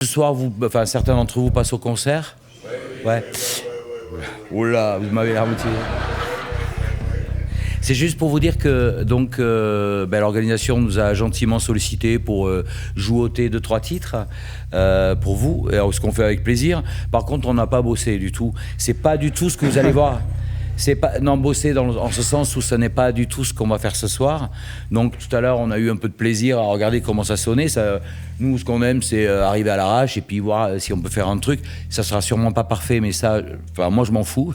Ce soir, certains d'entre vous passent au concert. Ouais. Oula, vous m'avez l'air motivé. C'est juste pour vous dire que donc l'organisation nous a gentiment sollicité pour jouauter 2-3 titres pour vous, ce qu'on fait avec plaisir. Par contre, on n'a pas bossé du tout. C'est pas du tout ce que vous allez voir. C'est pas bosser en ce sens où ce n'est pas du tout ce qu'on va faire ce soir. Donc tout à l'heure, on a eu un peu de plaisir à regarder comment ça sonnait. Nous, ce qu'on aime, c'est arriver à l'arrache et puis voir si on peut faire un truc. Ça sera sûrement pas parfait, mais moi, je m'en fous.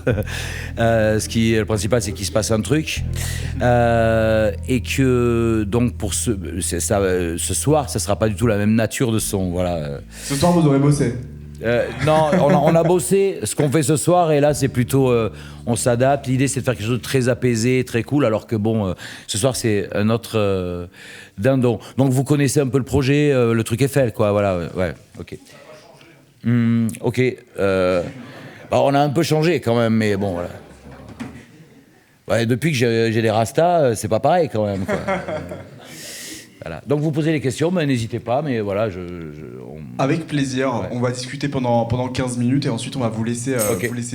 Le principal, c'est qu'il se passe un truc et que donc pour ce soir, ça sera pas du tout la même nature de son. Voilà. Ce soir, vous aurez bossé. Non, on a bossé ce qu'on fait ce soir et là c'est plutôt on s'adapte. L'idée c'est de faire quelque chose de très apaisé, très cool, alors que ce soir c'est un autre dindon. Donc vous connaissez un peu le projet, le truc Eiffel quoi, voilà, ouais, ok. Ok, on a un peu changé quand même, mais bon voilà. Ouais, depuis que j'ai des rastas, c'est pas pareil quand même quoi. Voilà. Donc vous posez les questions, mais n'hésitez pas, mais voilà, Avec plaisir, ouais. On va discuter pendant 15 minutes et ensuite on va vous laisser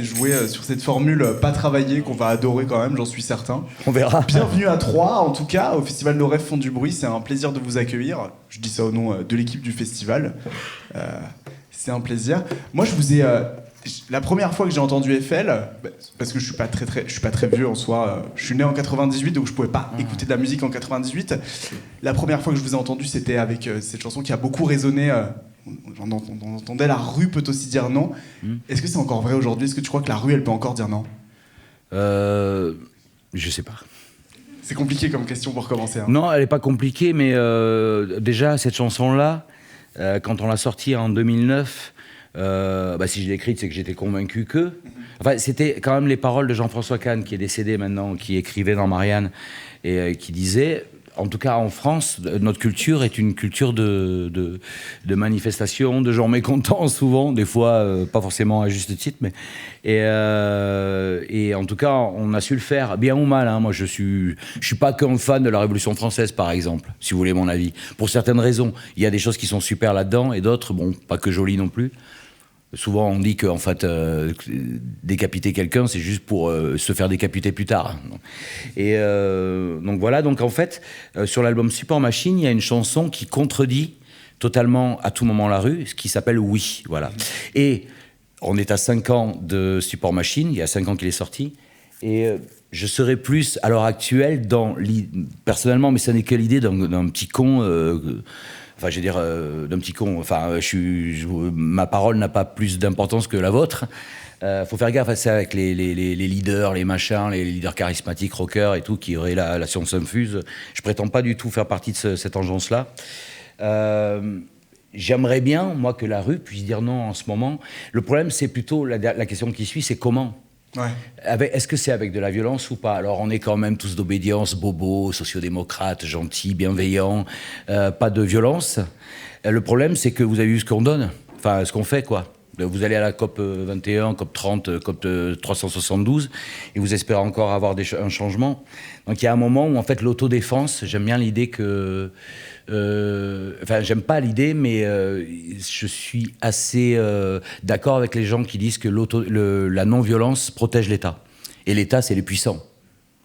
jouer sur cette formule pas travaillée qu'on va adorer quand même, j'en suis certain. On verra. Bienvenue à Troyes, en tout cas, au Festival Nos Rêves font du bruit, c'est un plaisir de vous accueillir. Je dis ça au nom de l'équipe du festival. C'est un plaisir. Moi je vous ai... la première fois que j'ai entendu Eiffel, parce que je suis pas très vieux en soi, je suis né en 98 donc je pouvais pas écouter de la musique en 98. La première fois que je vous ai entendu, c'était avec cette chanson qui a beaucoup résonné. On entendait la rue peut aussi dire non. Est-ce que c'est encore vrai aujourd'hui? Est-ce que tu crois que la rue elle peut encore dire non? Je sais pas. C'est compliqué comme question pour commencer. Hein. Non, elle est pas compliquée, mais déjà cette chanson-là, quand on l'a sortie en 2009. Si je l'ai écrite, c'est que j'étais convaincu que... Enfin, c'était quand même les paroles de Jean-François Kahn, qui est décédé maintenant, qui écrivait dans Marianne, et qui disait, en tout cas en France, notre culture est une culture de manifestation, de gens mécontents souvent, des fois pas forcément à juste titre, mais... Et en tout cas, on a su le faire, bien ou mal. Hein. Moi, je suis pas qu'un fan de la Révolution française, par exemple, si vous voulez mon avis. Pour certaines raisons, il y a des choses qui sont super là-dedans, et d'autres, pas que jolies non plus. Souvent, on dit qu'en fait, décapiter quelqu'un, c'est juste pour se faire décapiter plus tard. Et donc voilà, donc en fait, sur l'album Support Machine, il y a une chanson qui contredit totalement à tout moment la rue, ce qui s'appelle Oui, voilà. Et on est à 5 ans de Support Machine, il y a 5 ans qu'il est sorti, et je serais plus, à l'heure actuelle, personnellement, mais ça n'est que l'idée d'un petit con... Enfin, je veux dire, d'un petit con. Enfin, ma parole n'a pas plus d'importance que la vôtre. Faut faire gaffe à ça avec les leaders, les machins, les leaders charismatiques, rockers et tout, qui auraient la science infuse. Je prétends pas du tout faire partie de cette engeance-là. J'aimerais bien, moi, que la rue puisse dire non en ce moment. Le problème, c'est plutôt la question qui suit, c'est comment. Ouais. Est-ce que c'est avec de la violence ou pas? Alors on est quand même tous d'obédience, bobos, sociodémocrates, gentils, bienveillants, pas de violence. Le problème c'est que vous avez vu ce qu'on donne, enfin ce qu'on fait quoi. Vous allez à la COP 21, COP 30, COP 372 et vous espérez encore avoir un changement. Donc il y a un moment où en fait l'autodéfense, j'aime bien l'idée que... j'aime pas l'idée, mais je suis assez d'accord avec les gens qui disent que la non-violence protège l'État. Et l'État, c'est les puissants.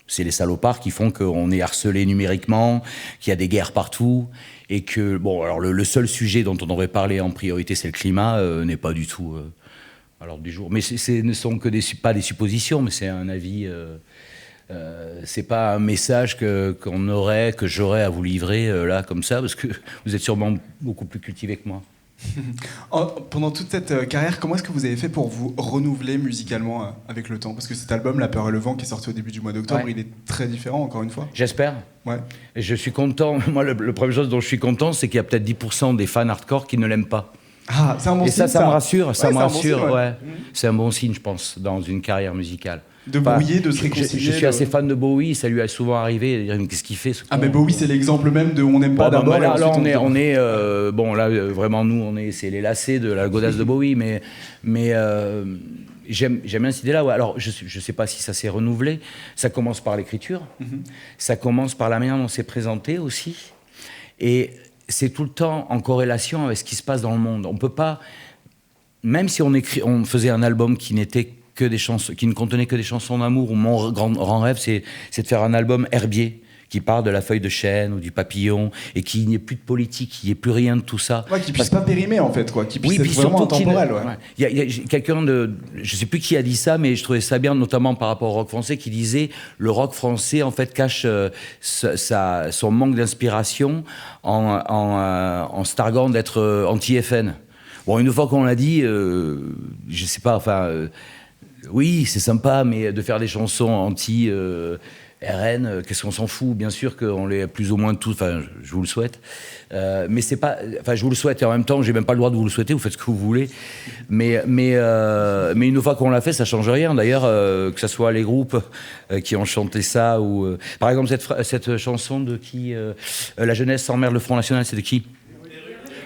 C'est les salopards qui font qu'on est harcelé numériquement, qu'il y a des guerres partout, et que, alors le seul sujet dont on devrait parler en priorité, c'est le climat, n'est pas du tout à l'ordre du jour. Mais ce ne sont pas des suppositions, mais c'est un avis... c'est pas un message que j'aurais à vous livrer là comme ça, parce que vous êtes sûrement beaucoup plus cultivé que moi. Pendant toute cette carrière, comment est-ce que vous avez fait pour vous renouveler musicalement avec le temps? Parce que cet album, La Peur et le Vent, qui est sorti au début du mois d'octobre, il est très différent, encore une fois. J'espère. Ouais. Et je suis content. Moi, le première chose dont je suis content, c'est qu'il y a peut-être 10% des fans hardcore qui ne l'aiment pas. Ah, c'est un bon signe. Et ça me rassure. Ça me rassure. Bon signe, ouais. C'est un bon signe, je pense, dans une carrière musicale. De brouiller, de se réconcilier. Je suis assez fan de Bowie, ça lui est souvent arrivé de dire mais qu'est-ce qu'il fait ce con? Ah mais Bowie c'est l'exemple même de on n'aime pas d'abord. Là vraiment nous c'est les lacets de la godasse de Bowie, mais j'aime bien cette idée-là. Ouais. Alors je sais pas si ça s'est renouvelé. Ça commence par l'écriture, ça commence par la manière dont c'est présenté aussi, et c'est tout le temps en corrélation avec ce qui se passe dans le monde. On peut pas, même si on faisait un album qui n'était que des chansons, qui ne contenait que des chansons d'amour, ou mon grand rêve, c'est de faire un album herbier, qui parle de la feuille de chêne ou du papillon, et qu'il n'y ait plus de politique, qu'il n'y ait plus rien de tout ça. Ouais, qui puisse pas périmer, en fait, quoi. Qui puisse être vraiment intemporel, ouais. Il y a quelqu'un de... Je sais plus qui a dit ça, mais je trouvais ça bien, notamment par rapport au rock français, qui disait le rock français, en fait, cache son manque d'inspiration en se targuant d'être anti-FN. Bon, une fois qu'on l'a dit, je sais pas, enfin... oui, c'est sympa, mais de faire des chansons anti... RN, qu'est-ce qu'on s'en fout? Bien sûr qu'on l'est plus ou moins tous, enfin, je vous le souhaite. Mais c'est pas... Enfin, je vous le souhaite et en même temps, j'ai même pas le droit de vous le souhaiter, vous faites ce que vous voulez. Mais une fois qu'on l'a fait, ça change rien. D'ailleurs, que ce soit les groupes qui ont chanté ça ou... par exemple, cette chanson de qui La jeunesse s'emmerde le Front National, c'est de qui?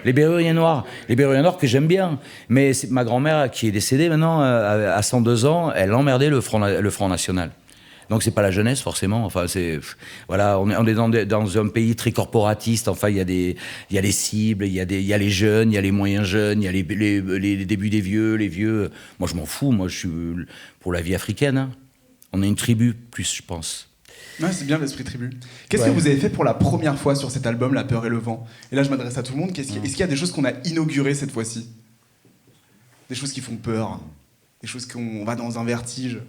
Les Berruriers Noirs. Les Berruriers Noirs que j'aime bien. Mais ma grand-mère, qui est décédée maintenant, à 102 ans, elle emmerdait le Front National. Donc c'est pas la jeunesse forcément. Enfin voilà, on est dans un pays très corporatiste. Enfin il y a les cibles, il y a les jeunes, il y a les moyens jeunes, il y a les débuts des vieux, les vieux. Moi je m'en fous. Moi je suis pour la vie africaine. Hein. On est une tribu plus, je pense. Ouais, c'est bien l'esprit tribu. Qu'est-ce que vous avez fait pour la première fois sur cet album, La Peur et le Vent? Et là je m'adresse à tout le monde. Est-ce qu'il y a des choses qu'on a inaugurées cette fois-ci? Des choses qui font peur, des choses qu'on va dans un vertige.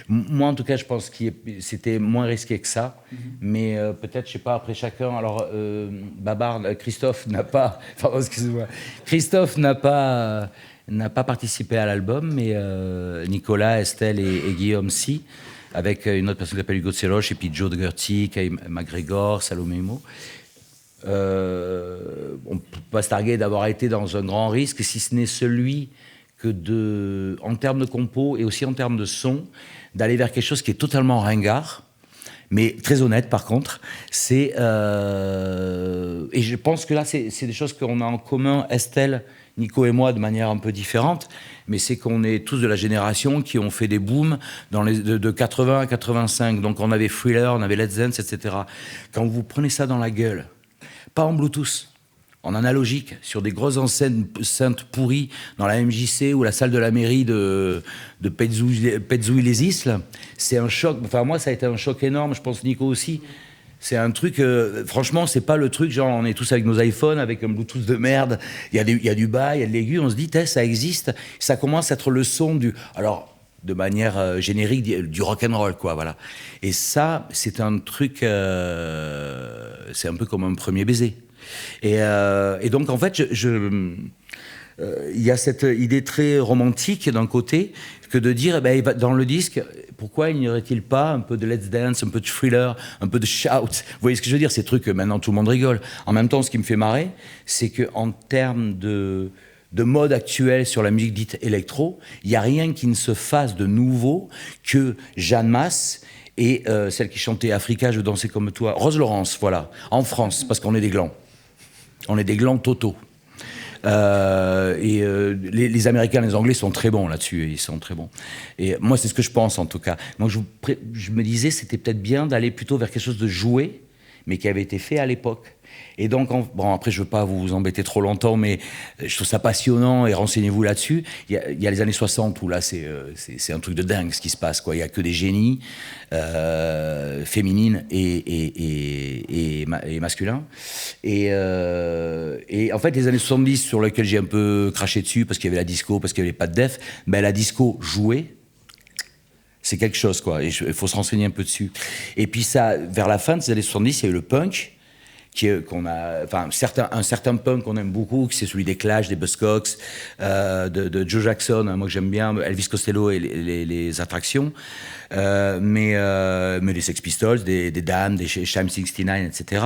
Moi, en tout cas, je pense que c'était moins risqué que ça. Mais peut-être, je sais pas, après chacun... Alors, Christophe n'a pas... Pardon, excusez-moi. Christophe n'a pas participé à l'album, mais Nicolas, Estelle et Guillaume, si, avec une autre personne qui s'appelle Hugo Tseloche, et puis Joe Gertie, Kay McGregor, Salomé Mo. On ne peut pas se targuer d'avoir été dans un grand risque, si ce n'est celui... en termes de compo et aussi en termes de son, d'aller vers quelque chose qui est totalement ringard, mais très honnête par contre. Et je pense que là, c'est des choses qu'on a en commun, Estelle, Nico et moi, de manière un peu différente, mais c'est qu'on est tous de la génération qui ont fait des booms de 80 à 85. Donc on avait Thriller, on avait Let's Dance, etc. Quand vous prenez ça dans la gueule, pas en Bluetooth, en analogique, sur des grosses enceintes pourries dans la MJC ou la salle de la mairie de Petzouille-les-Isles, c'est un choc. Enfin, moi, ça a été un choc énorme, je pense Nico aussi. C'est un truc, franchement, c'est pas le truc, genre, on est tous avec nos iPhones, avec un Bluetooth de merde, il y a du bas, il y a de l'aigu, on se dit, ça existe. Ça commence à être le son du... Alors, de manière générique, du rock'n'roll, quoi, voilà. Et ça, c'est un truc... c'est un peu comme un premier baiser. Et donc, en fait, il y a cette idée très romantique d'un côté, que de dire, dans le disque, pourquoi il n'y aurait-il pas un peu de Let's Dance, un peu de Thriller, un peu de Shout? Vous voyez ce que je veux dire? Ces trucs que maintenant tout le monde rigole. En même temps, ce qui me fait marrer, c'est qu'en termes de mode actuel sur la musique dite électro, il n'y a rien qui ne se fasse de nouveau que Jeanne Masse et celle qui chantait Africa, je veux danser comme toi, Rose Laurence, voilà, en France, parce qu'on est des glands. On est des glands totaux. Les Américains, les Anglais sont très bons là-dessus. Ils sont très bons. Et moi, c'est ce que je pense, en tout cas. Donc, je me disais, c'était peut-être bien d'aller plutôt vers quelque chose de joué, mais qui avait été fait à l'époque. Et donc, après, je ne veux pas vous embêter trop longtemps, mais je trouve ça passionnant et renseignez-vous là-dessus. Il y a les années 60 où là, c'est un truc de dingue ce qui se passe, quoi. Il n'y a que des génies féminines et masculins. Et en fait, les années 70, sur lesquelles j'ai un peu craché dessus, parce qu'il y avait la disco, parce qu'il n'y avait pas de def, la disco jouée, c'est quelque chose, quoi. Et il faut se renseigner un peu dessus. Et puis ça, vers la fin des années 70, il y a eu le punk, un certain punk qu'on aime beaucoup, c'est celui des Clash, des Buzzcocks, de Joe Jackson, moi que j'aime bien, Elvis Costello et les Attractions, mais les Sex Pistols, des Damned, des Sham 69, etc.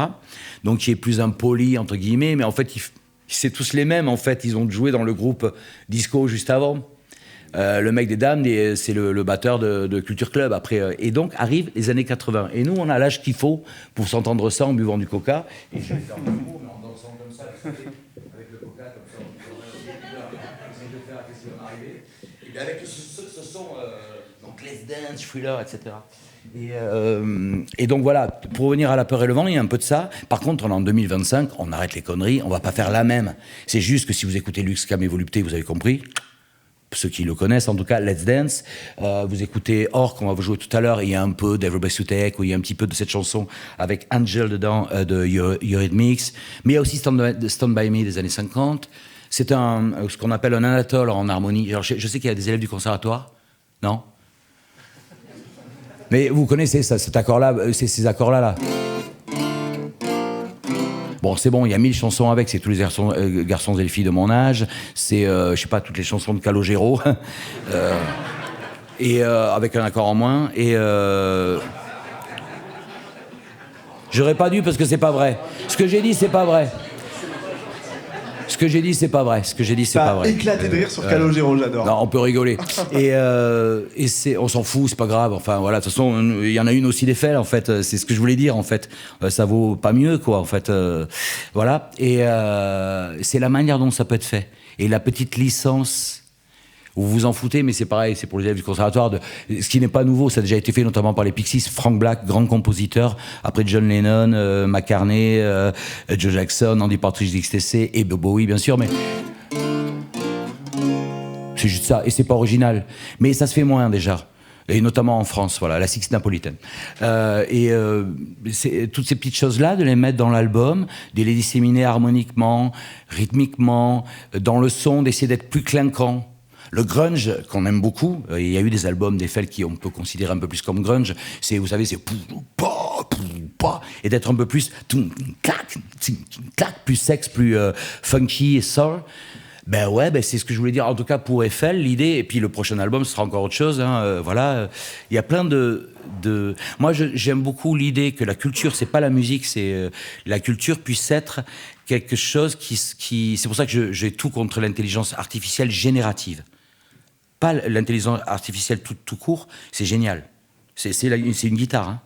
Donc qui est plus impoli, entre guillemets, mais en fait, c'est tous les mêmes, en fait. Ils ont joué dans le groupe disco juste avant. Le mec des Dames, c'est le batteur de Culture Club après. Et donc arrivent les années 80. Et nous, on a l'âge qu'il faut pour s'entendre ça en buvant du coca. Et je vais dans le mot, mais en dansant comme ça, avec avec le coca comme ça, on essaie de faire qu'est-ce qui va m'arriver. Et bien avec ce son, donc Let's Dance, Thriller, etc. Et donc voilà, pour revenir à La Peur et le Vent, il y a un peu de ça. Par contre, en 2025, on arrête les conneries, on va pas faire la même. C'est juste que si vous écoutez Lux Cam et Volupté, vous avez compris. Ceux qui le connaissent, en tout cas, Let's Dance. Vous écoutez Orc, on va vous jouer tout à l'heure, il y a un peu d'Everybody's to Take, où il y a un petit peu de cette chanson avec Angel dedans, de Eurythmics. Mais il y a aussi Stand By Me des années 50. C'est ce qu'on appelle un anatole en harmonie. Alors, je sais qu'il y a des élèves du conservatoire, non? Mais vous connaissez ça, cet accord-là, ces accords-là, là. Bon, c'est bon, il y a 1000 chansons avec, c'est tous les garçons et les filles de mon âge, c'est, je sais pas, toutes les chansons de Calogero, et avec un accord en moins, et j'aurais pas dû parce que c'est pas vrai. Ce que j'ai dit, c'est pas vrai. Ce que j'ai dit, c'est pas vrai. Ce que j'ai dit, c'est pas vrai. Éclaté de rire sur Calogero, j'adore. Non, on peut rigoler. Et on s'en fout, c'est pas grave. Enfin, voilà, de toute façon, il y en a une aussi des faits, en fait. C'est ce que je voulais dire, en fait. Ça vaut pas mieux, quoi, en fait. Voilà. Et c'est la manière dont ça peut être fait. Et la petite licence... Vous vous en foutez, mais c'est pareil, c'est pour les élèves du conservatoire. Ce qui n'est pas nouveau, ça a déjà été fait notamment par les Pixies. Frank Black, grand compositeur, après John Lennon, McCartney, Joe Jackson, Andy Partridge XTC et Bob Bowie, bien sûr, mais c'est juste ça, et c'est pas original. Mais ça se fait moins déjà. Et notamment en France, voilà, la Six napolitaine. Toutes ces petites choses-là, de les mettre dans l'album, de les disséminer harmoniquement, rythmiquement, dans le son, d'essayer d'être plus clinquant. Le grunge, qu'on aime beaucoup, il y a eu des albums d'Eiffel qui on peut considérer un peu plus comme grunge, c'est, vous savez, c'est et d'être un peu plus plus sexe, plus funky et soul. Ben ouais, c'est ce que je voulais dire. En tout cas, pour Eiffel, l'idée, et puis le prochain album, ce sera encore autre chose, hein, voilà. Il y a plein de... Moi, j'aime beaucoup l'idée que la culture, c'est pas la musique, c'est... la culture puisse être quelque chose qui... C'est pour ça que j'ai tout contre l'intelligence artificielle générative. Pas l'intelligence artificielle tout court, c'est génial. C'est une guitare, hein.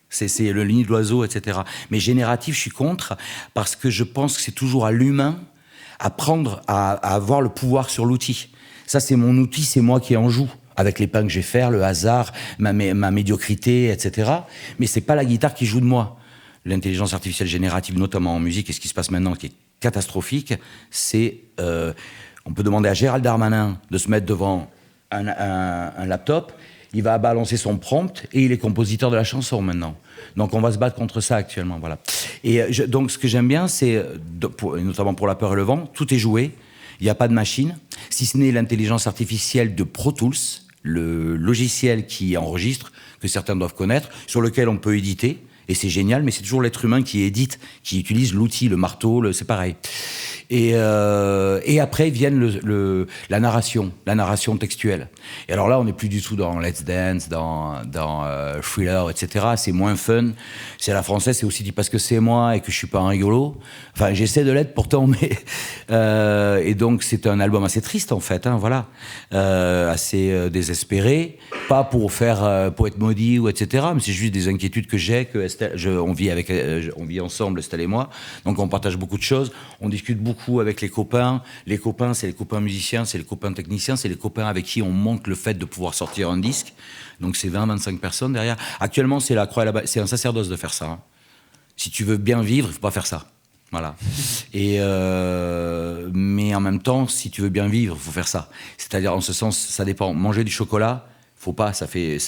C'est le nid de l'oiseau, etc. Mais génératif, je suis contre, parce que je pense que c'est toujours à l'humain apprendre à avoir le pouvoir sur l'outil. Ça, c'est mon outil, c'est moi qui en joue, avec les pains que je vais faire, le hasard, ma médiocrité, etc. Mais c'est pas la guitare qui joue de moi. L'intelligence artificielle générative, notamment en musique, et ce qui se passe maintenant, qui est catastrophique, c'est... on peut demander à Gérald Darmanin de se mettre devant un laptop, il va balancer son prompt et il est compositeur de la chanson maintenant. Donc on va se battre contre ça actuellement, voilà. Et donc ce que j'aime bien, c'est, notamment pour La Peur et le Vent, tout est joué, il n'y a pas de machine, si ce n'est l'intelligence artificielle de Pro Tools, le logiciel qui enregistre, que certains doivent connaître, sur lequel on peut éditer, et c'est génial, mais c'est toujours l'être humain qui édite, qui utilise l'outil, le marteau, c'est pareil. Et après viennent la narration textuelle. Et alors là, on n'est plus du tout dans Let's Dance, dans Thriller, etc. C'est moins fun. C'est à la française, c'est aussi dit parce que c'est moi et que je suis pas un rigolo. Enfin, j'essaie de l'être pourtant, mais et donc c'est un album assez triste en fait, hein, voilà, assez désespéré. Pas pour être maudit ou etc. Mais c'est juste des inquiétudes que j'ai. On vit ensemble, Estelle et moi. Donc on partage beaucoup de choses. On discute beaucoup avec les copains. Les copains, c'est les copains musiciens, c'est les copains techniciens, c'est les copains avec qui on monte le fait de pouvoir sortir un disque. Donc c'est 20-25 personnes derrière. Actuellement, c'est la croix et la c'est un sacerdoce de faire ça, hein. Si tu veux bien vivre, il faut pas faire ça. Voilà. Et mais en même temps, si tu veux bien vivre, il faut faire ça. C'est-à-dire, en ce sens, ça dépend. Manger du chocolat, faut pas, ça fait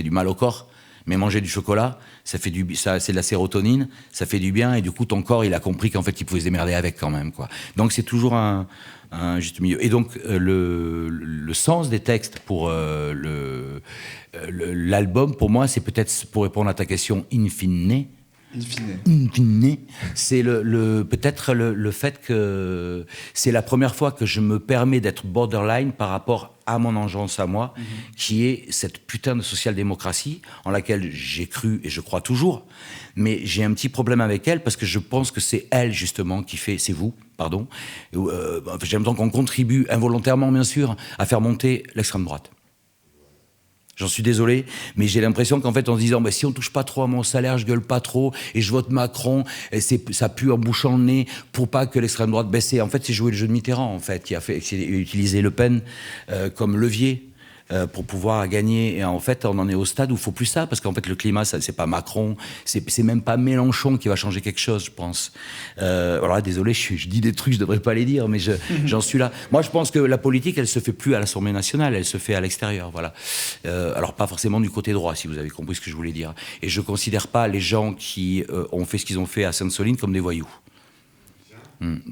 du mal au corps. Mais manger du chocolat, c'est de la sérotonine, ça fait du bien, et du coup, ton corps, il a compris qu'en fait, il pouvait se démerder avec quand même, quoi. Donc, c'est toujours un juste milieu. Et donc, le sens des textes pour l'album, pour moi, c'est peut-être, pour répondre à ta question in fine, c'est peut-être le fait que c'est la première fois que je me permets d'être borderline par rapport à mon engeance à moi, qui est cette putain de social-démocratie en laquelle j'ai cru et je crois toujours, mais j'ai un petit problème avec elle parce que je pense que c'est elle justement qui fait, c'est vous, pardon, j'ai l'impression qu'on contribue involontairement bien sûr à faire monter l'extrême droite. J'en suis désolé, mais j'ai l'impression qu'en fait, en se disant, bah, si on touche pas trop à mon salaire, je gueule pas trop, et je vote Macron, et ça pue en bouchant le nez pour pas que l'extrême droite baisse. En fait, c'est jouer le jeu de Mitterrand, en fait, qui a utilisé Le Pen comme levier. Pour pouvoir gagner. Et en fait, on en est au stade où il faut plus ça, parce qu'en fait, le climat, c'est pas Macron, c'est même pas Mélenchon qui va changer quelque chose, je pense. Alors là, désolé, je dis des trucs, je devrais pas les dire, mais j'en suis là. Moi, je pense que la politique, elle se fait plus à l'Assemblée nationale, elle se fait à l'extérieur, voilà. Alors pas forcément du côté droit, si vous avez compris ce que je voulais dire. Et je considère pas les gens qui ont fait ce qu'ils ont fait à Sainte-Soline comme des voyous.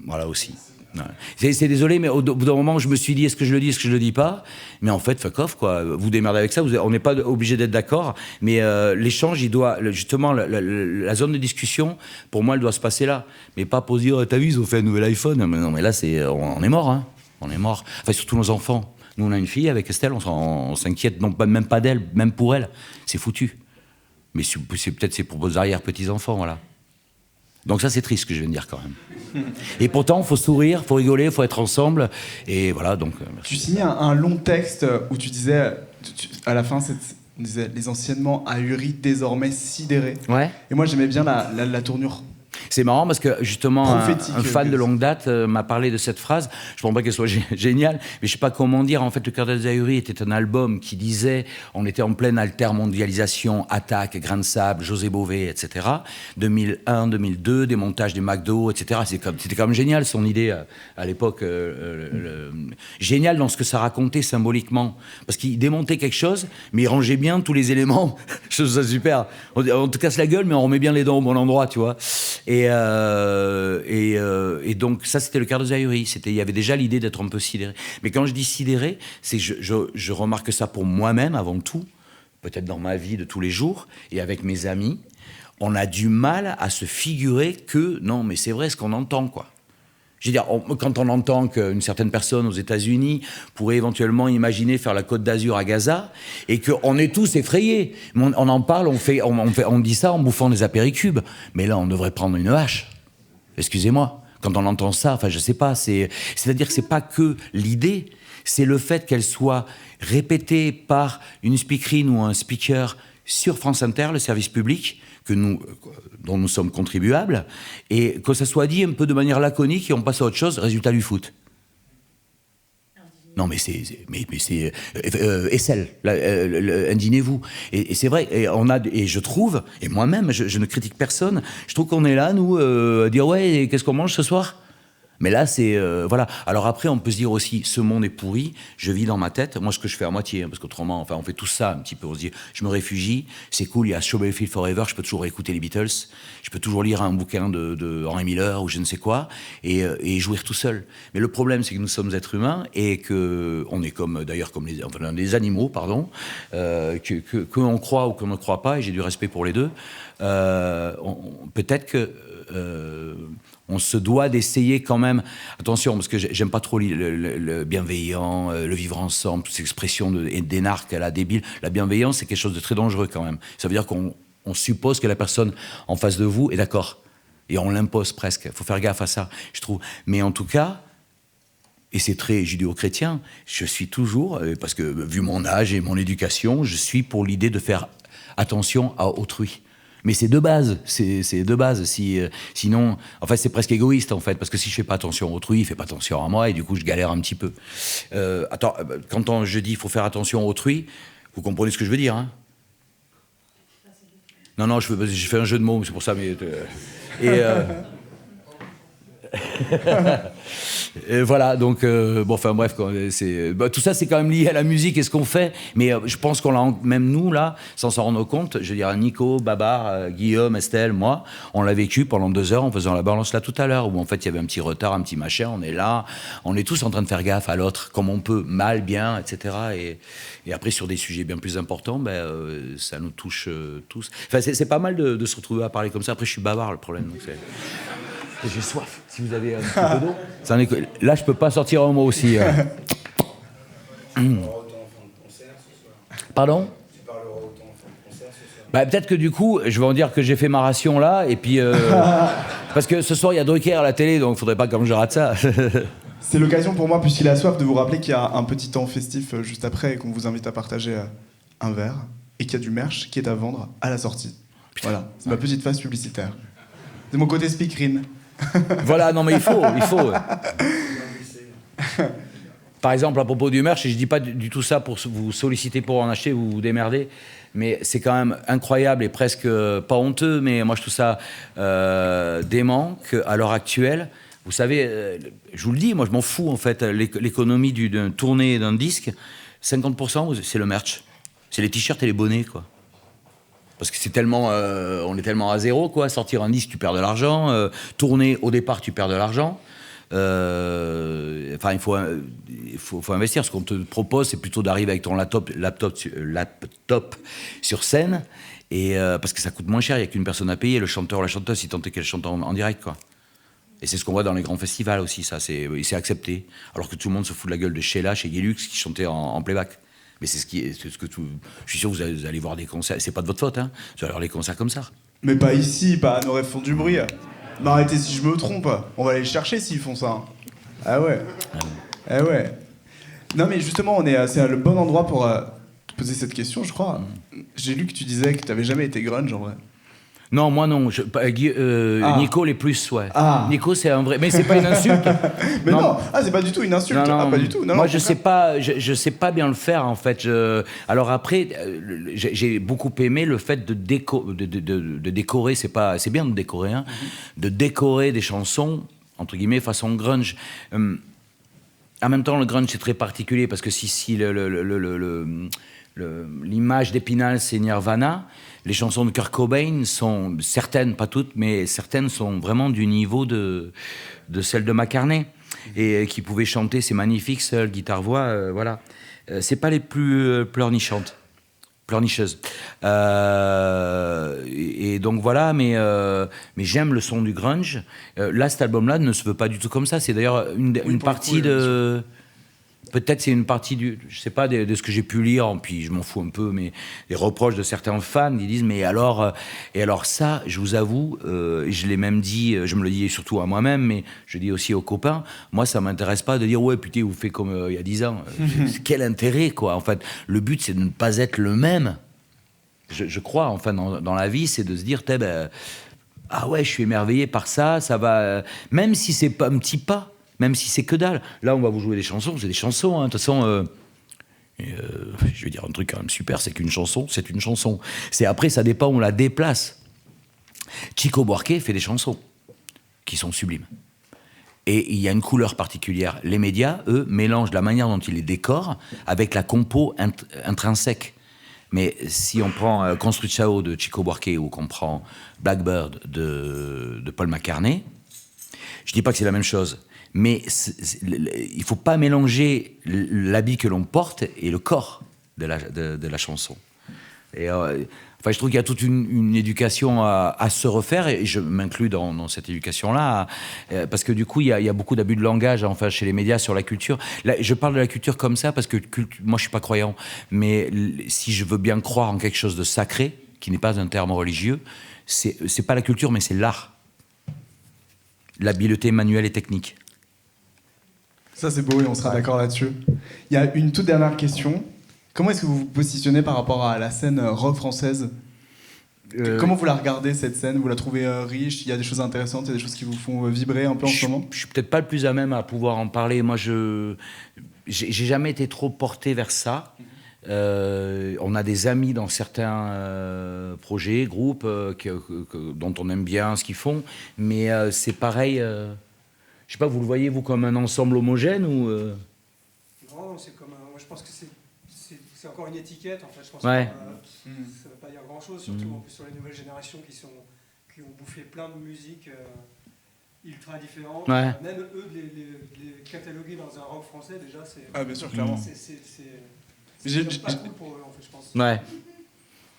Voilà aussi. Ouais. C'est désolé, mais au bout d'un moment, je me suis dit, est-ce que je le dis, est-ce que je le dis pas? Mais en fait, fuck off, quoi. Vous démerdez avec ça, on n'est pas obligé d'être d'accord, mais l'échange, il doit, justement, la zone de discussion, pour moi, elle doit se passer là. Mais pas pour se dire, t'as vu, ils ont fait un nouvel iPhone. Mais non, mais là, on est mort, hein. On est mort. Enfin, surtout nos enfants. Nous, on a une fille avec Estelle, on s'inquiète, non, même pas d'elle, même pour elle. C'est foutu. Mais peut-être c'est pour vos arrière-petits-enfants, voilà. Donc ça, c'est triste ce que je viens de dire quand même. Et pourtant, il faut sourire, il faut rigoler, il faut être ensemble. Et voilà, donc... merci. Tu signais un long texte où tu disais, à la fin, on disait « Les anciennement ahuris, désormais sidérés ». Ouais. Et moi, j'aimais bien la tournure. C'est marrant parce que justement un fan de longue date m'a parlé de cette phrase. Je ne pense pas qu'elle soit géniale, mais je ne sais pas comment dire. En fait, le Cœur des Ahuris était un album qui disait, on était en pleine altermondialisation, Attaque, Grain de Sable, José Bové, etc. 2001, 2002, démontage des McDo, etc. C'était quand même génial son idée à l'époque. Génial dans ce que ça racontait symboliquement. Parce qu'il démontait quelque chose, mais il rangeait bien tous les éléments. Je trouve ça super. On te casse la gueule, mais on remet bien les dents au bon endroit, tu vois. Et donc ça, c'était le Cœur des Ahuris. Il y avait déjà l'idée d'être un peu sidéré. Mais quand je dis sidéré, c'est que je remarque ça pour moi-même avant tout, peut-être dans ma vie de tous les jours, et avec mes amis. On a du mal à se figurer que, non, mais c'est vrai ce qu'on entend, quoi. Je veux dire, quand on entend qu'une certaine personne aux États-Unis pourrait éventuellement imaginer faire la Côte d'Azur à Gaza, et qu'on est tous effrayés. On en parle, on dit ça en bouffant des apéricubes. Mais là, on devrait prendre une hache. Excusez-moi. Quand on entend ça, enfin, je sais pas. C'est-à-dire que c'est pas que l'idée, c'est le fait qu'elle soit répétée par une speakerine ou un speaker sur France Inter, le service public, dont nous sommes contribuables, et que ça soit dit un peu de manière laconique et on passe à autre chose, résultat du foot. Non, mais c'est Essel, indignez-vous. Et c'est vrai, et je trouve, et moi-même, je ne critique personne, je trouve qu'on est là, nous, à dire, ouais, qu'est-ce qu'on mange ce soir ? Mais là, c'est... voilà. Alors après, on peut se dire aussi, ce monde est pourri, je vis dans ma tête. Moi, ce que je fais à moitié, hein, parce qu'autrement, enfin, on fait tout ça un petit peu. On se dit, je me réfugie, c'est cool, il y a Strawberry Fields Forever, je peux toujours écouter les Beatles, je peux toujours lire un bouquin de Henry Miller ou je ne sais quoi, et jouir tout seul. Mais le problème, c'est que nous sommes êtres humains et qu'on est d'ailleurs comme les animaux, pardon, qu'on croit ou qu'on ne croit pas, et j'ai du respect pour les deux. Peut-être que... on se doit d'essayer quand même, attention, parce que j'aime pas trop le bienveillant, le vivre ensemble, toutes ces expressions d'énarques, la débile. La bienveillance, c'est quelque chose de très dangereux quand même. Ça veut dire qu'on suppose que la personne en face de vous est d'accord. Et on l'impose presque. Il faut faire gaffe à ça, je trouve. Mais en tout cas, et c'est très judéo-chrétien, je suis toujours, parce que vu mon âge et mon éducation, je suis pour l'idée de faire attention à autrui. Mais c'est de base, c'est de base. Sinon, en fait, c'est presque égoïste, en fait, parce que si je fais pas attention à autrui, il fait pas attention à moi, et du coup, je galère un petit peu. Attends, quand je dis il faut faire attention à autrui, vous comprenez ce que je veux dire, hein ? Non, je fais un jeu de mots, c'est pour ça, mais... Et voilà, donc bon, enfin bref, tout ça c'est quand même lié à la musique et ce qu'on fait, mais je pense qu'on l'a, même nous là, sans s'en rendre compte, je veux dire Nico, Babar, Guillaume, Estelle, moi, on l'a vécu pendant 2 heures en faisant la balance là tout à l'heure, où en fait il y avait un petit retard, un petit machin, on est là, on est tous en train de faire gaffe à l'autre, comme on peut, mal, bien, etc. Et après sur des sujets bien plus importants, ça nous touche tous. Enfin c'est pas mal de se retrouver à parler comme ça, après je suis bavard le problème, donc c'est... J'ai soif. Si vous avez un petit peu d'eau. Là, je peux pas sortir un mot aussi. Pardon ? Tu parleras autant en concert ce soir. Peut-être que du coup, je vais en dire que j'ai fait ma ration là, et puis parce que ce soir il y a Drucker à la télé, donc faudrait pas que je rate ça. C'est l'occasion pour moi, puisqu'il a soif, de vous rappeler qu'il y a un petit temps festif juste après et qu'on vous invite à partager un verre et qu'il y a du merch qui est à vendre à la sortie. Voilà, c'est ma petite phase publicitaire. C'est mon côté speakerine. Voilà, non mais il faut. Par exemple, à propos du merch, et je dis pas du tout ça pour vous solliciter pour en acheter, vous vous démerdez, mais c'est quand même incroyable et presque pas honteux, mais moi je trouve ça dément qu'à l'heure actuelle, vous savez, je vous le dis, moi je m'en fous en fait, l'économie d'une tournée d'un disque, 50% c'est le merch, c'est les t-shirts et les bonnets quoi. Parce que c'est tellement, on est tellement à zéro quoi, sortir un disque tu perds de l'argent, tourner au départ tu perds de l'argent. Enfin, il faut investir. Ce qu'on te propose, c'est plutôt d'arriver avec ton laptop sur scène, et parce que ça coûte moins cher. Il n'y a qu'une personne à payer, le chanteur ou la chanteuse, si tant est qu'elle chante en direct, quoi. Et c'est ce qu'on voit dans les grands festivals aussi, ça. C'est accepté. Alors que tout le monde se fout de la gueule de Sheila, chez Guilux, qui chantait en playback. Mais c'est ce que tout. Je suis sûr que vous allez voir des concerts. C'est pas de votre faute, hein. Vous allez voir des concerts comme ça. Mais pas ici, pas à nos rêves font du bruit. Mais arrêtez si je me trompe, on va aller les chercher s'ils font ça. Ah ouais. Ah ouais. Non mais justement, c'est le bon endroit pour te poser cette question, je crois. J'ai lu que tu disais que t'avais jamais été grunge en vrai. Non, moi non. Nico les plus, ouais. Ah. Nico c'est un vrai. Mais c'est pas une insulte. Mais non. Ah, c'est pas du tout une insulte. Non, ah, pas du tout. Non, moi, non, je sais pas bien le faire en fait. Alors après, j'ai beaucoup aimé le fait de décorer. C'est bien de décorer, hein, de décorer des chansons entre guillemets façon grunge. En même temps, le grunge c'est très particulier parce que si l'image d'Épinal c'est Nirvana, les chansons de Kurt Cobain sont certaines, pas toutes, mais certaines sont vraiment du niveau de celles de McCartney et qui pouvaient chanter ces magnifiques seules guitare-voix, voilà. C'est pas les plus pleurnicheuses. Et donc voilà, mais j'aime le son du grunge. Là, cet album-là ne se veut pas du tout comme ça. C'est d'ailleurs une partie de... Peut-être c'est une partie je sais pas, de ce que j'ai pu lire, puis je m'en fous un peu, mais les reproches de certains fans, ils disent mais alors, et alors ça, je vous avoue, je l'ai même dit, je me le dis surtout à moi-même, mais je dis aussi aux copains, moi ça m'intéresse pas de dire ouais putain vous faites comme il y a 10 ans, quel intérêt quoi, en fait, le but c'est de ne pas être le même, je crois, enfin dans la vie, c'est de se dire ah ouais je suis émerveillé par ça va, même si c'est pas un petit pas, même si c'est que dalle. Là, on va vous jouer des chansons, c'est des chansons. Hein. De toute façon, je vais dire un truc quand même super, c'est qu'une chanson, c'est une chanson. Après, ça dépend où on la déplace. Chico Buarque fait des chansons qui sont sublimes. Et il y a une couleur particulière. Les médias, eux, mélangent la manière dont ils les décorent avec la compo intrinsèque. Mais si on prend Construcciao de Chico Buarque ou qu'on prend Blackbird de Paul McCartney, je dis pas que c'est la même chose. Mais il ne faut pas mélanger l'habit que l'on porte et le corps de la chanson. Et, enfin, je trouve qu'il y a toute une éducation à se refaire, et je m'inclus dans cette éducation-là, parce que du coup, il y a beaucoup d'abus de langage enfin, chez les médias sur la culture. Là, je parle de la culture comme ça, parce que moi, je ne suis pas croyant, mais si je veux bien croire en quelque chose de sacré, qui n'est pas un terme religieux, c'est pas la culture, mais c'est l'art. L'habileté manuelle et technique. Ça, c'est beau et on sera d'accord là-dessus. Il y a une toute dernière question. Comment est-ce que vous vous positionnez par rapport à la scène rock française ? Comment vous la regardez, cette scène ? Vous la trouvez riche ? Il y a des choses intéressantes, il y a des choses qui vous font vibrer un peu en ce moment ? Je suis peut-être pas le plus à même à pouvoir en parler. Moi, j'ai jamais été trop porté vers ça. On a des amis dans certains projets, groupes, dont on aime bien ce qu'ils font, mais c'est pareil... Je sais pas, vous le voyez, vous, comme un ensemble homogène ou Non, c'est comme moi, je pense que c'est encore une étiquette, en fait. Je pense ouais. que ça ne veut pas dire grand-chose, surtout en plus sur les nouvelles générations qui ont bouffé plein de musiques ultra différentes. Ouais. Même eux, les cataloguer dans un rock français, déjà, c'est... Ah, bien sûr, clairement. C'est pas cool pour eux, en fait, je pense. Ouais.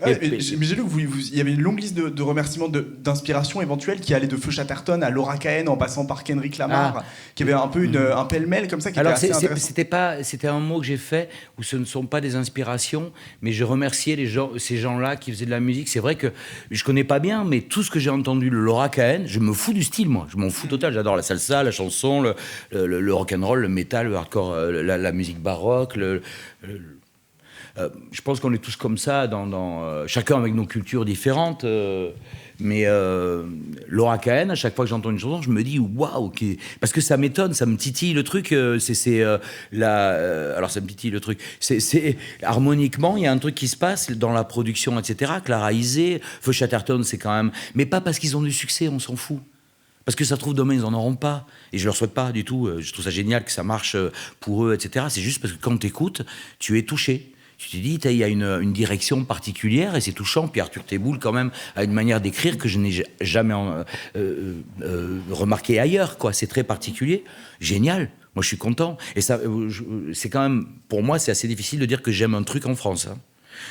Ouais, mais j'ai lu qu'il y avait une longue liste de remerciements d'inspiration éventuelle qui allait de Feu Chatterton à Laura Cahen en passant par Kendrick Lamar, qui avait un peu un pêle-mêle comme ça qui alors était assez intéressant. C'était un mot que j'ai fait où ce ne sont pas des inspirations, mais je remerciais ces gens-là qui faisaient de la musique. C'est vrai que je connais pas bien, mais tout ce que j'ai entendu de Laura Cahen, je me fous du style, moi. Je m'en fous total. J'adore la salsa, la chanson, le rock'n'roll, le métal, le hardcore, la musique baroque, Je pense qu'on est tous comme ça, chacun avec nos cultures différentes. Mais Laura Cahen, à chaque fois que j'entends une chanson, je me dis waouh, parce que ça m'étonne, ça me titille le truc. Alors ça me titille le truc. Harmoniquement, il y a un truc qui se passe dans la production, etc. Clara Isé, Feu Chatterton, c'est quand même. Mais pas parce qu'ils ont du succès, on s'en fout. Parce que ça se trouve demain, ils n'en auront pas. Et je leur souhaite pas du tout. Je trouve ça génial que ça marche pour eux, etc. C'est juste parce que quand tu écoutes, tu es touché. Tu te dis, il y a une direction particulière et c'est touchant. Puis Arthur Teboul, quand même, a une manière d'écrire que je n'ai jamais remarqué ailleurs, quoi. C'est très particulier. Génial. Moi, je suis content. Et ça, c'est quand même, pour moi, c'est assez difficile de dire que j'aime un truc en France. Hein.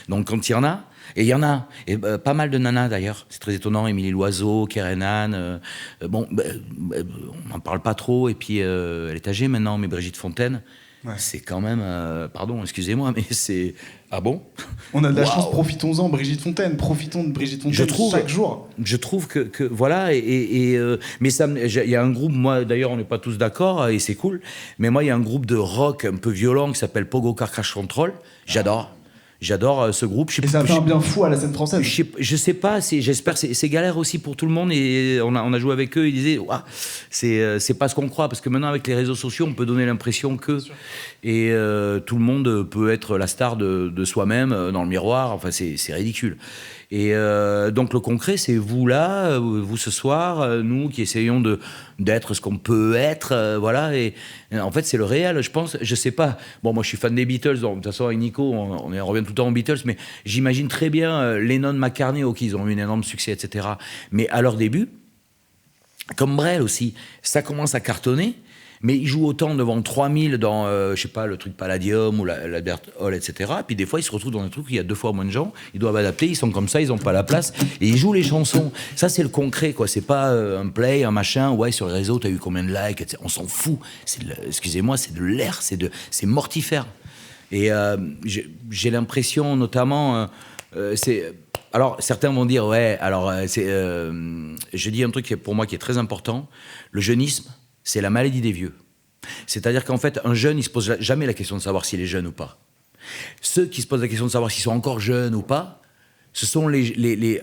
Donc, quand il y en a, et il y en a, et pas mal de nanas d'ailleurs, c'est très étonnant, Émilie Loiseau, Kerenan, on n'en parle pas trop, et puis elle est âgée maintenant, mais Brigitte Fontaine, c'est quand même, pardon, excusez-moi, mais c'est... Ah bon? On a de la chance, profitons-en, Brigitte Fontaine, profitons de Brigitte Fontaine chaque jour. Je trouve que voilà, mais il y a un groupe, moi d'ailleurs on n'est pas tous d'accord, et c'est cool, mais moi il y a un groupe de rock un peu violent qui s'appelle Pogo Car Crash Control, J'adore ce groupe. Et ça fait un bien fou à la scène française. Je sais pas, j'espère, c'est galère aussi pour tout le monde. Et on a joué avec eux, ils disaient, c'est pas ce qu'on croit. Parce que maintenant, avec les réseaux sociaux, on peut donner l'impression que... Et tout le monde peut être la star de soi-même dans le miroir. Enfin, c'est ridicule. Et donc le concret, c'est vous là, vous ce soir, nous qui essayons d'être ce qu'on peut être, voilà. Et en fait, c'est le réel, je pense. Je sais pas. Bon, moi, je suis fan des Beatles. Donc, de toute façon, avec Nico, on revient tout le temps aux Beatles, mais j'imagine très bien Lennon, McCartney, ok, ils ont eu un énorme succès, etc. Mais à leur début, comme Brel aussi, ça commence à cartonner. Mais ils jouent autant devant 3000 dans, je sais pas, le truc Palladium ou l'Albert Hall, etc. Puis des fois, ils se retrouvent dans un truc où il y a 2 fois moins de gens. Ils doivent adapter, ils sont comme ça, ils n'ont pas la place. Et ils jouent les chansons. Ça, c'est le concret, quoi. C'est pas un play, un machin. Ouais, sur les réseaux, t'as eu combien de likes, etc. On s'en fout. Excusez-moi, c'est de l'air, c'est mortifère. Et j'ai l'impression, notamment, alors, certains vont dire, ouais, alors, je dis un truc pour moi qui est très important. Le jeunisme, c'est la maladie des vieux. C'est-à-dire qu'en fait, un jeune, il ne se pose jamais la question de savoir s'il est jeune ou pas. Ceux qui se posent la question de savoir s'ils sont encore jeunes ou pas, ce sont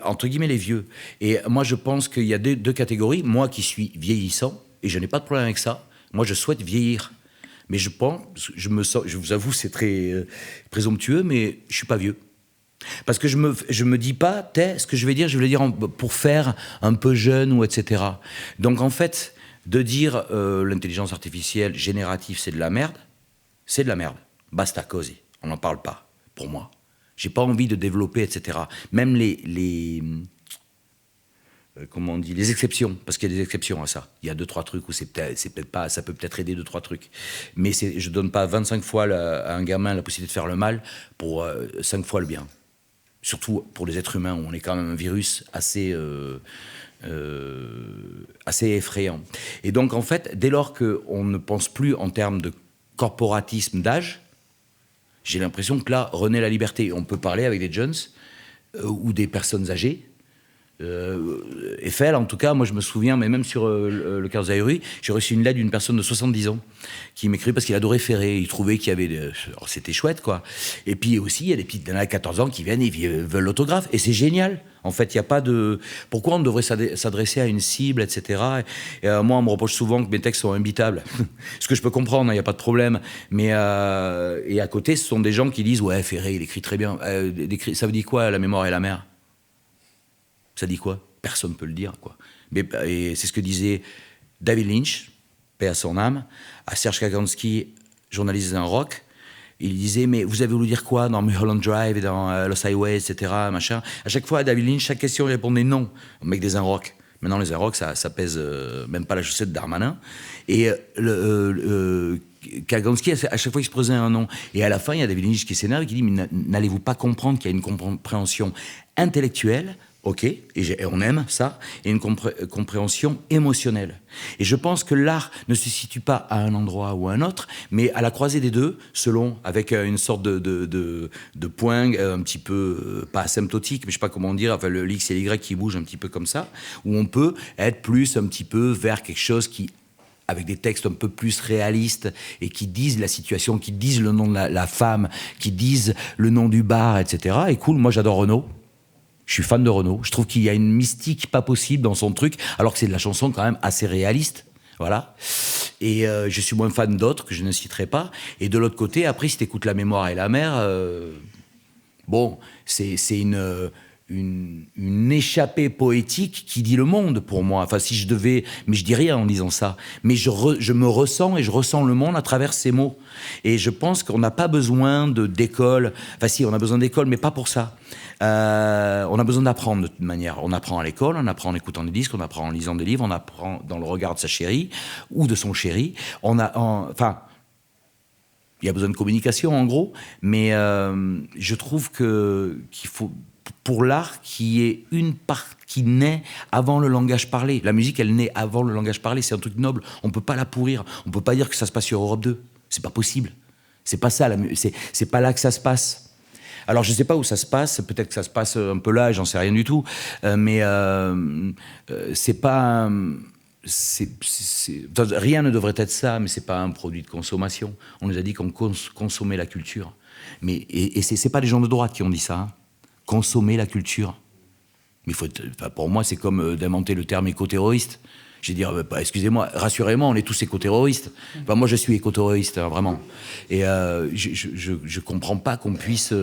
entre guillemets les vieux. Et moi, je pense qu'il y a deux catégories. Moi qui suis vieillissant, et je n'ai pas de problème avec ça, moi je souhaite vieillir. Mais je pense, je vous avoue, c'est très présomptueux, mais je ne suis pas vieux. Parce que je me dis pas, ce que je vais dire pour faire un peu jeune ou etc. Donc en fait... De dire l'intelligence artificielle générative, c'est de la merde, Basta così. On n'en parle pas, pour moi. J'ai pas envie de développer, etc. Même comment on dit, les exceptions, parce qu'il y a des exceptions à ça. Il y a 2-3 trucs où c'est peut-être pas, ça peut peut-être aider 2-3 trucs. Mais je donne pas 25 fois à un gamin la possibilité de faire le mal pour 5 fois le bien. Surtout pour les êtres humains, où on est quand même un virus assez effrayant. Et donc, en fait, dès lors qu'on ne pense plus en termes de corporatisme d'âge, j'ai l'impression que là, renaît la liberté. On peut parler avec des jeunes ou des personnes âgées. Eiffel, en tout cas, moi je me souviens, mais même sur le Quai Zaïru, j'ai reçu une lettre d'une personne de 70 ans qui m'écrit parce qu'il adorait Ferré, il trouvait qu'il y avait... Alors, c'était chouette, quoi. Et puis aussi, il y a des petites nanas de 14 ans qui viennent et veulent l'autographe, et c'est génial. En fait, il n'y a pas de... Pourquoi on devrait s'adresser à une cible, etc. Et moi, on me reproche souvent que mes textes sont imbitables. Ce que je peux comprendre, il n'y a pas de problème. Mais et à côté, ce sont des gens qui disent « Ouais, Ferré, il écrit très bien. Ça veut dire quoi, la mémoire et la mer ?» Ça dit quoi? Personne ne peut le dire, quoi. Et c'est ce que disait David Lynch, paix à son âme, à Serge Kaganski, journaliste d'un rock. Il disait, mais vous avez voulu dire quoi dans Mulholland Drive et dans Lost Highway, etc., machin. À chaque fois, à David Lynch, chaque question, il répondait non. Un mec des rock. Maintenant, les rock, ça pèse même pas la chaussette d'Darmanin. Et Kaganski, à chaque fois, il se posait un nom. Et à la fin, il y a David Lynch qui s'énerve et qui dit, mais n'allez-vous pas comprendre qu'il y a une compréhension intellectuelle, ok, et on aime ça, et une compréhension émotionnelle. Et je pense que l'art ne se situe pas à un endroit ou à un autre, mais à la croisée des deux, avec une sorte de point un petit peu, pas asymptotique, mais je sais pas comment dire, enfin le X et l'Y qui bougent un petit peu comme ça, où on peut être plus un petit peu vers quelque chose qui avec des textes un peu plus réalistes et qui disent la situation, qui disent le nom de la femme, qui disent le nom du bar, etc. Et cool, moi j'adore Renaud. Je suis fan de Renaud. Je trouve qu'il y a une mystique pas possible dans son truc, alors que c'est de la chanson quand même assez réaliste. Voilà. Et je suis moins fan d'autres, que je ne citerai pas. Et de l'autre côté, après, si t'écoutes La Mémoire et la Mer, bon, c'est une échappée poétique qui dit le monde pour moi. Enfin, si je devais... Mais je dis rien en disant ça. Mais je me ressens et je ressens le monde à travers ces mots. Et je pense qu'on n'a pas besoin d'école. Enfin, si, on a besoin d'école, mais pas pour ça. On a besoin d'apprendre de toute manière. On apprend à l'école, on apprend en écoutant des disques, on apprend en lisant des livres, on apprend dans le regard de sa chérie ou de son chéri. Enfin... Il y a besoin de communication, en gros. Mais je trouve qu'il faut... pour l'art qui est une part qui naît avant le langage parlé. La musique, elle naît avant le langage parlé. C'est un truc noble. On peut pas la pourrir. On peut pas dire que ça se passe sur Europe 2. C'est pas possible. C'est pas ça. C'est pas là que ça se passe. Alors je sais pas où ça se passe. Peut-être que ça se passe un peu là. J'en sais rien du tout. Mais c'est pas. Rien ne devrait être ça. Mais c'est pas un produit de consommation. On nous a dit qu'on consommait la culture. Mais et c'est pas les gens de droite qui ont dit ça. Hein. Consommer la culture. Mais pour moi, c'est comme d'inventer le terme éco-terroriste. Je veux dire, excusez-moi, rassurez-moi, on est tous éco-terroristes. Enfin, moi, je suis éco-terroriste, hein, vraiment. Et je comprends pas qu'on puisse...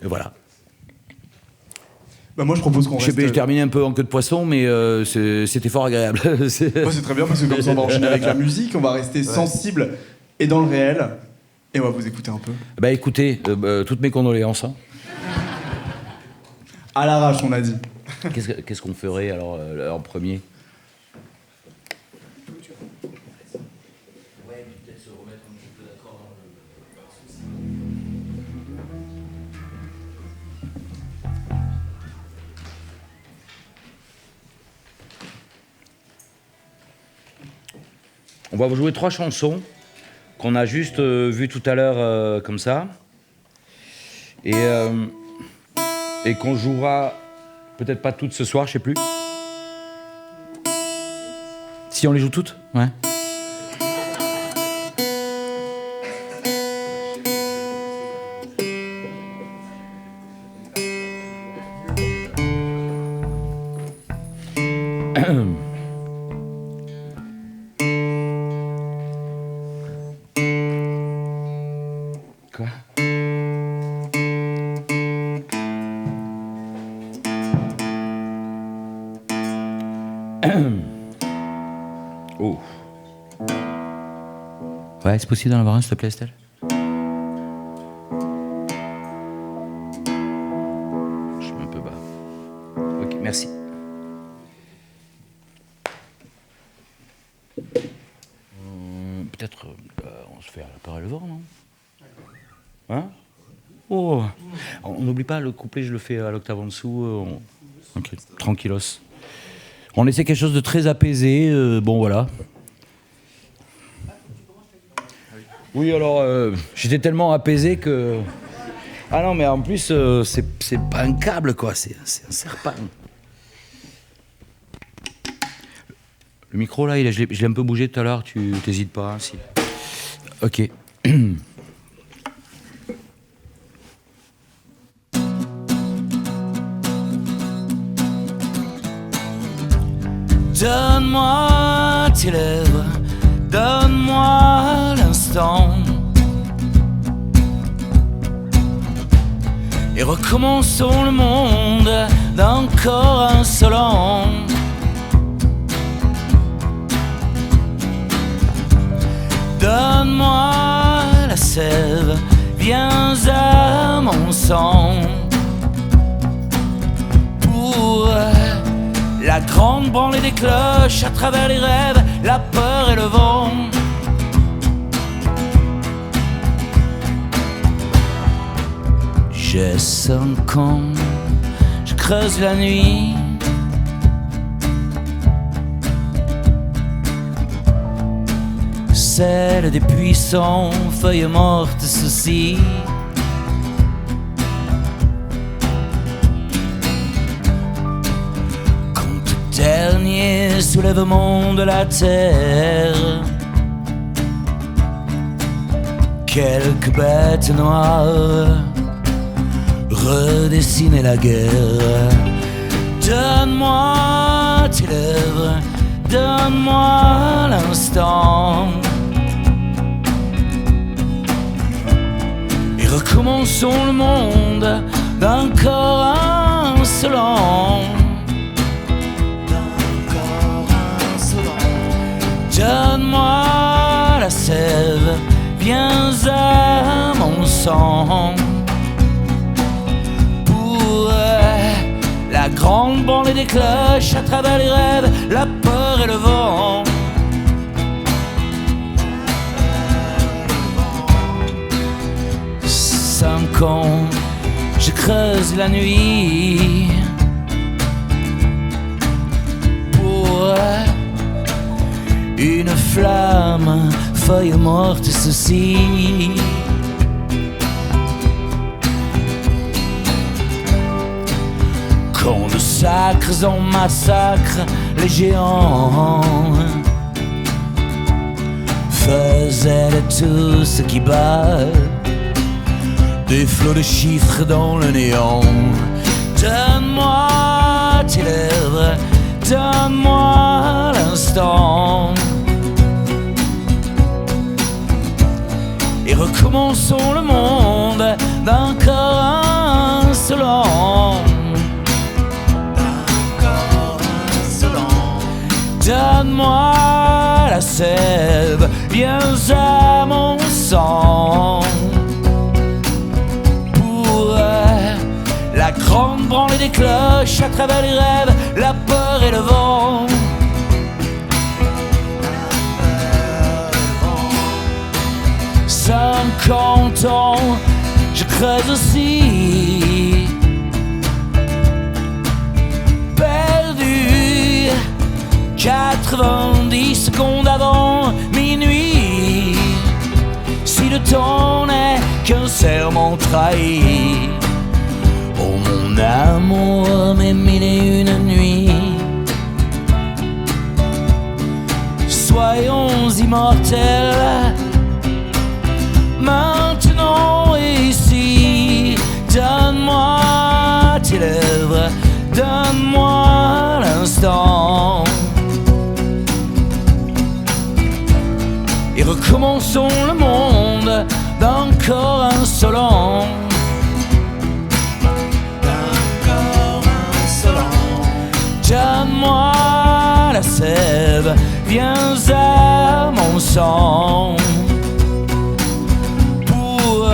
voilà. Bah moi, je propose qu'on reste... Je terminais un peu en queue de poisson, mais c'était fort agréable. Moi, c'est très bien, parce que comme ça, on va enchaîner avec la musique, on va rester sensible et dans le réel, et on va vous écouter un peu. Bah écoutez, toutes mes condoléances, hein. À l'arrache, on a dit. Qu'est-ce qu'on ferait alors en premier ? On va vous jouer 3 chansons qu'on a juste vues tout à l'heure comme ça. Et qu'on jouera peut-être pas toutes ce soir, je sais plus. Si on les joue toutes ? Ouais. Quoi ? Oh. Ouais, c'est possible d'en avoir un, s'il te plaît, Estelle ? Je suis un peu bas. Ok, merci. Peut-être on se fait à la peur et le vent, non ? Hein ? Oh. On n'oublie pas, le couplet, je le fais à l'octave en dessous. Ok, tranquillos. On essaie quelque chose de très apaisé, bon voilà. Oui, alors, j'étais tellement apaisé que... Ah non, mais en plus, c'est pas un câble, quoi, c'est un serpent. Le micro, là, je l'ai un peu bougé tout à l'heure, tu t'hésites pas, si. Ok. Donne-moi tes lèvres, donne-moi l'instant. Et recommençons le monde d'un corps insolent. Donne-moi la sève, viens à mon sang. Pour la grande branlée des cloches à travers les rêves, la peur et le vent. J'ai 5 ans, je creuse la nuit. Celle des puissants, feuilles mortes soucis. Dernier dernier soulèvement de la terre. Quelques bêtes noires redessiner la guerre. Donne-moi tes lèvres, donne-moi l'instant, et recommençons le monde d'un corps insolent. Donne-moi la sève, viens à mon sang, pour la grande branlée des cloches à travers les rêves, la peur et le vent. 5 ans, je creuse la nuit pour une flamme, feuille morte, ceci. Quand de sacres en massacre, les géants faisaient de tout ce qui bat, des flots de chiffres dans le néant. Donne-moi tes lèvres, donne-moi l'instant, et recommençons le monde d'un corps insolent. Donne-moi la sève, viens à mon sang, pour la grande branlée des cloches à travers les rêves, la peur et le vent. 50 ans, je creuse aussi, perdu 90 secondes avant minuit. Si le temps n'est qu'un serment trahi, oh mon amour, mes 1001 nuits, soyons immortels maintenant et ici. Donne-moi tes lèvres, donne-moi l'instant, et recommençons le monde d'un corps insolent. Donne-moi la sève, viens à mon sang, pour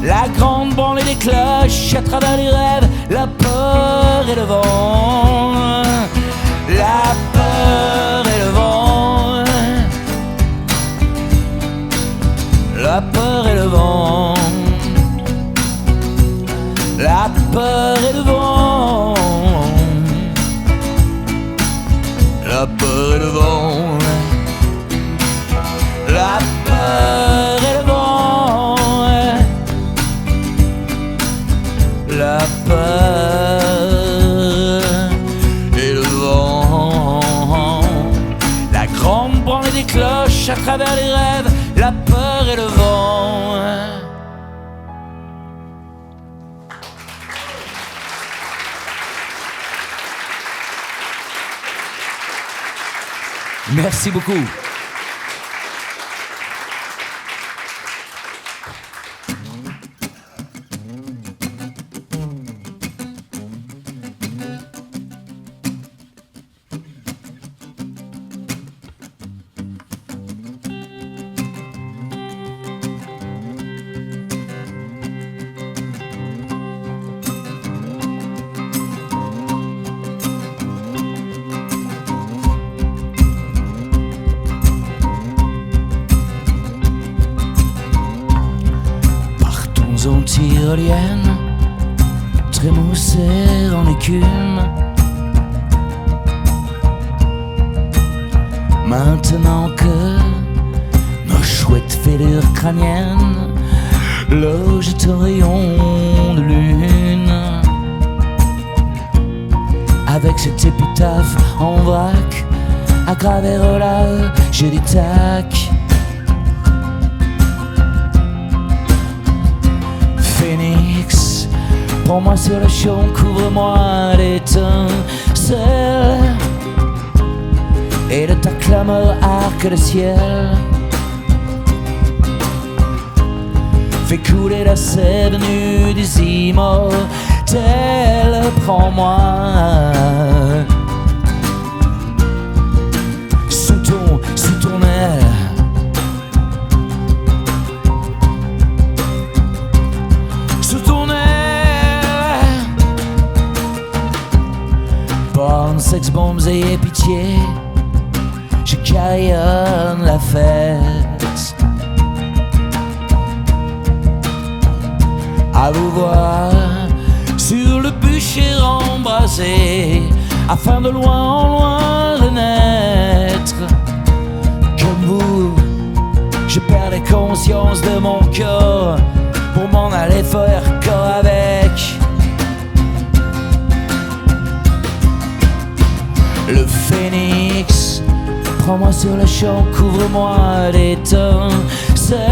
la grande branlée des cloches à travers les rêves, la peur et le vent. La peur et le vent, la peur et le vent, la peur et le vent, la peur et le vent, la peur et le vent, la peur et le vent, la grande branlée des cloches à travers les rêves, la peur et le vent. Merci beaucoup. En tyrolienne, trémoussée en écume, maintenant que nos chouettes fêlures crâniennes logent au rayon de lune, avec cette épitaphe en vrac, à gravir là, j'ai des tacs. Phénix, prends-moi sur le champ, couvre-moi d'étincelles, et de ta clameur arc le ciel. Fais couler la sève nue des immortels, prends-moi sous ton aile. Sous ton aile. Porn, sex, bombes et pitié, je carillonne la fête. À vous voir sur le bûcher embrasé, afin de loin en loin renaître. Comme vous, je perds les consciences de mon corps pour m'en aller faire corps avec. Le phénix, prends-moi sur le champ, couvre-moi d'étincelles,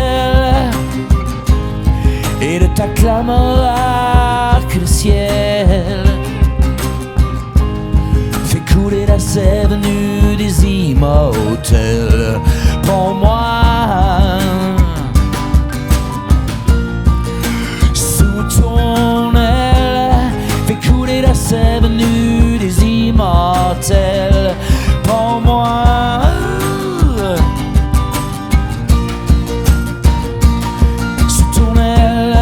et de ta clameur arc le ciel. Fais couler la sève nue des immortels, prends-moi sous ton aile. Fais couler la sève nue des immortels, prends-moi sous ton aile.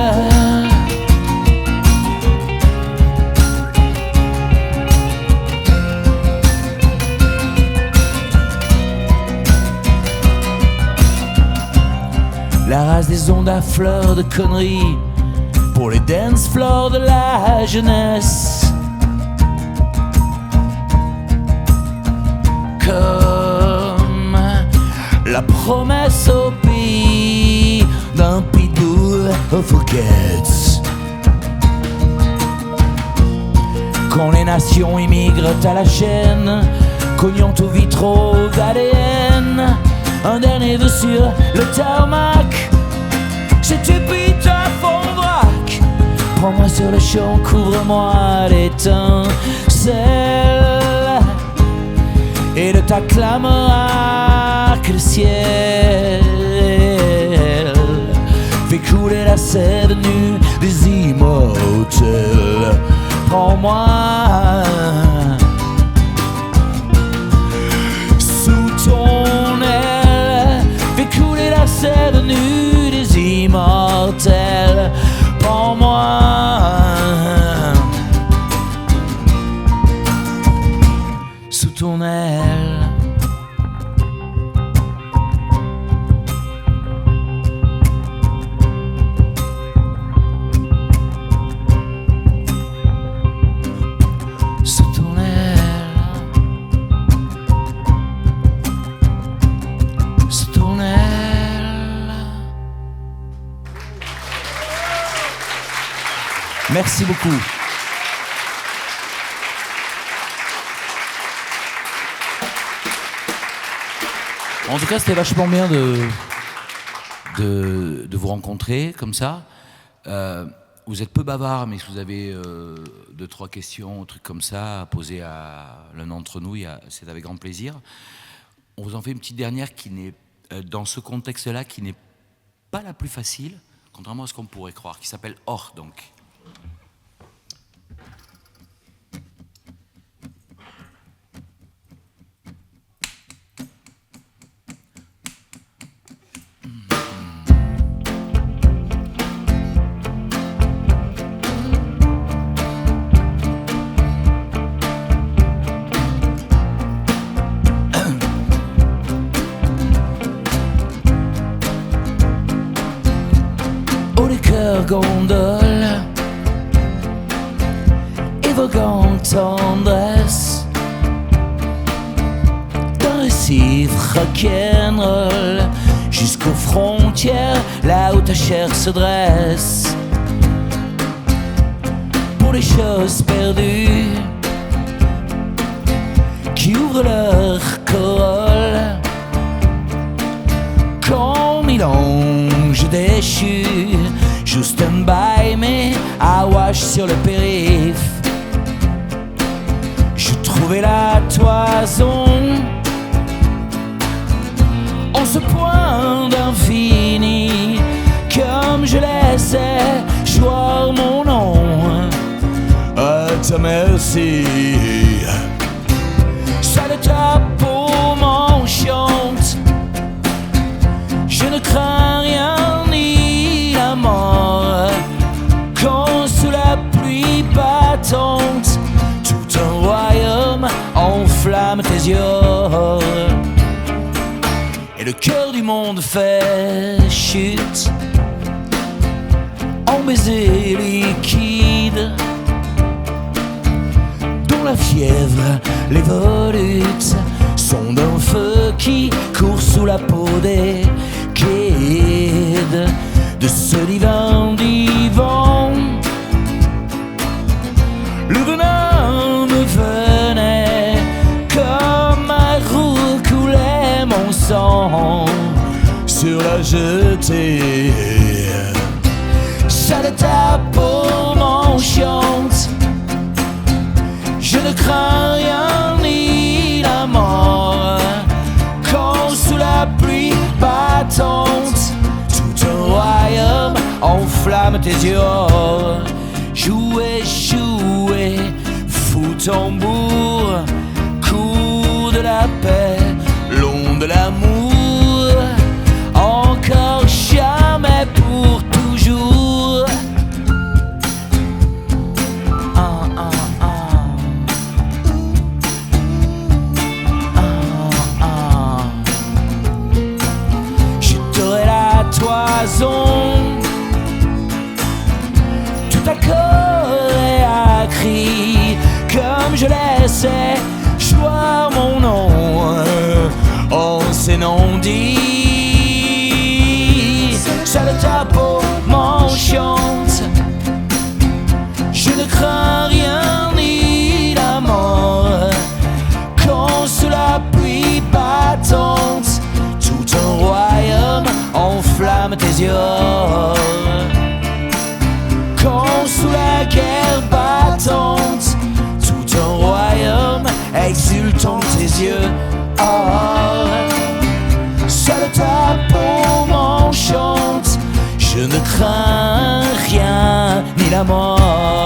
La race des ondes à fleurs de conneries pour les dance floors de la jeunesse. Comme la promesse au pays d'un pitbull aux Fouquet's. Quand les nations immigrent à la chaîne, cognant aux vitraux d'ADN, un dernier vœu sur le tarmac, cette épitaphe en vrac. Prends-moi sur le champ, couvre-moi d'étincelles, et de ta clameur arc le ciel. Fais couler la sève nue des immortels, prends-moi sous ton aile. Fais couler la sève nue des immortels, prends-moi sous ton aile. Sous ton aile. Sous ton aile. Merci beaucoup. En tout cas, c'était vachement bien de vous rencontrer comme ça. Vous êtes peu bavard, mais si vous avez 2-3 questions, trucs comme ça, à poser à l'un d'entre nous, c'est avec grand plaisir. On vous en fait une petite dernière qui n'est, dans ce contexte-là, qui n'est pas la plus facile, contrairement à ce qu'on pourrait croire, qui s'appelle Or, donc. Gondole, évoquant tendresse d'un récif rock'n'roll jusqu'aux frontières, là où ta chair se dresse. Pour les choses perdues, ouvrent leur corolle comme mélange déchu. Juste un bail mais à wash sur le périph'. Je trouvais la toison en ce point d'infini, comme je laissais jouer mon nom à ta merci. Ça de ta peau m'enchante, je ne crains rien ni la mort. Quand sous la pluie battante, tout un royaume enflamme tes yeux, et le cœur du monde fait chute en baisers liquides, dont la fièvre, les volutes sont d'un feu qui court sous la peau des kids. De ce divin divan, le venin me venait, comme à roue coulait mon sang sur la jetée. Ça de ta peau m'enchante, je ne crains rien ni la mort. Quand sous la pluie battante, tout un royaume enflamme tes yeux. Jouez, jouez, fou tambour, cours de la paix, long de l'amour, encore jamais pour toujours. Je t'aurai la toison, tout accord et à cri, comme je laissais choir mon nom en ces noms dits. Ça de ta peau m'enchante, je ne crains rien ni la mort. Quand sous la pluie battante, tout un royaume enflamme tes yeux. Quand sous la guerre battante, tout un royaume exultant tes yeux. Oh, seule ta peau m'enchante, je ne crains rien ni la mort.